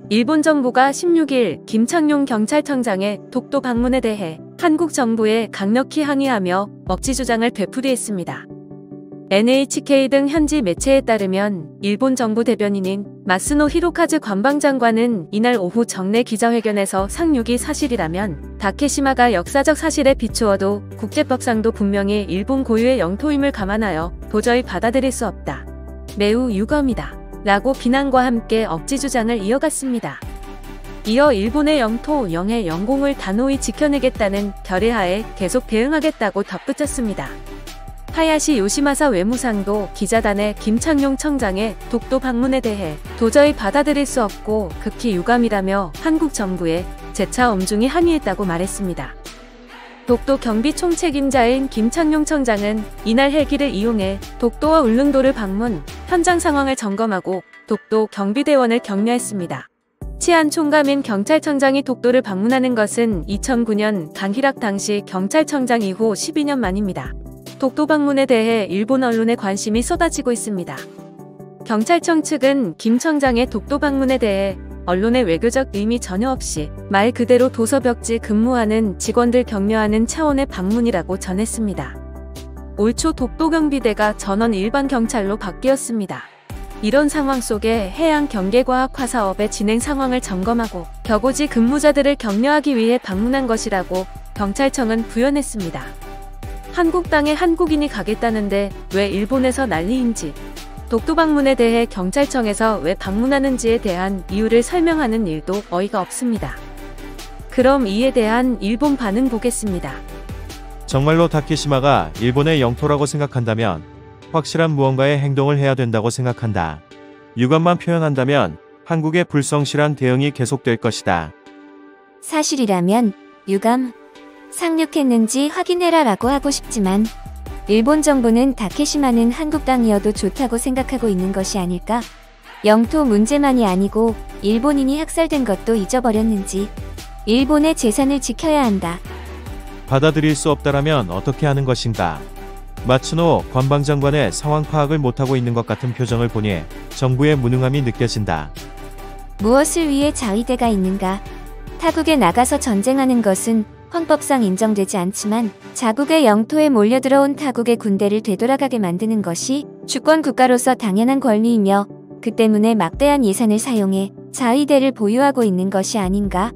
일본 정부가 16일 김창룡 경찰청장의 독도 방문에 대해 한국 정부에 강력히 항의하며 억지 주장을 되풀이했습니다. NHK 등 현지 매체에 따르면 일본 정부 대변인인 마스노 히로카즈 관방장관은 이날 오후 정례 기자회견에서 상륙이 사실이라면 다케시마가 역사적 사실에 비추어도 국제법상도 분명히 일본 고유의 영토임을 감안하여 도저히 받아들일 수 없다. 매우 유감이다. 라고 비난과 함께 억지 주장을 이어갔습니다. 이어 일본의 영토, 영해, 영공을 단호히 지켜내겠다는 결의하에 계속 대응하겠다고 덧붙였습니다. 하야시 요시마사 외무상도 기자단의 김창룡 청장의 독도 방문에 대해 도저히 받아들일 수 없고 극히 유감이라며 한국 정부에 재차 엄중히 항의했다고 말했습니다. 독도 경비 총책임자인 김창룡 청장은 이날 헬기를 이용해 독도와 울릉도를 방문, 현장 상황을 점검하고 독도 경비대원을 격려했습니다. 치안 총감인 경찰청장이 독도를 방문하는 것은 2009년 강희락 당시 경찰청장 이후 12년 만입니다. 독도 방문에 대해 일본 언론의 관심이 쏟아지고 있습니다. 경찰청 측은 김 청장의 독도 방문에 대해 언론의 외교적 의미 전혀 없이 말 그대로 도서벽지 근무하는 직원들 격려하는 차원의 방문이라고 전했습니다. 올 초 독도경비대가 전원 일반 경찰로 바뀌었습니다. 이런 상황 속에 해양경계과학화 사업의 진행 상황을 점검하고 격오지 근무자들을 격려하기 위해 방문한 것이라고 경찰청은 부연했습니다. 한국 땅에 한국인이 가겠다는데 왜 일본에서 난리인지, 독도 방문에 대해 경찰청에서 왜 방문하는지에 대한 이유를 설명하는 일도 어이가 없습니다. 그럼 이에 대한 일본 반응 보겠습니다. 정말로 다케시마가 일본의 영토라고 생각한다면 확실한 무언가의 행동을 해야 된다고 생각한다. 유감만 표현한다면 한국의 불성실한 대응이 계속될 것이다. 사실이라면 유감, 상륙했는지 확인해라 라고 하고 싶지만 일본 정부는 다케시마는 한국 땅이어도 좋다고 생각하고 있는 것이 아닐까? 영토 문제만이 아니고 일본인이 학살된 것도 잊어버렸는지 일본의 재산을 지켜야 한다. 받아들일 수 없다라면 어떻게 하는 것인가? 마츠노 관방장관의 상황 파악을 못하고 있는 것 같은 표정을 보니 정부의 무능함이 느껴진다. 무엇을 위해 자위대가 있는가? 타국에 나가서 전쟁하는 것은 헌법상 인정되지 않지만 자국의 영토에 몰려들어온 타국의 군대를 되돌아가게 만드는 것이 주권 국가로서 당연한 권리이며 그 때문에 막대한 예산을 사용해 자위대를 보유하고 있는 것이 아닌가?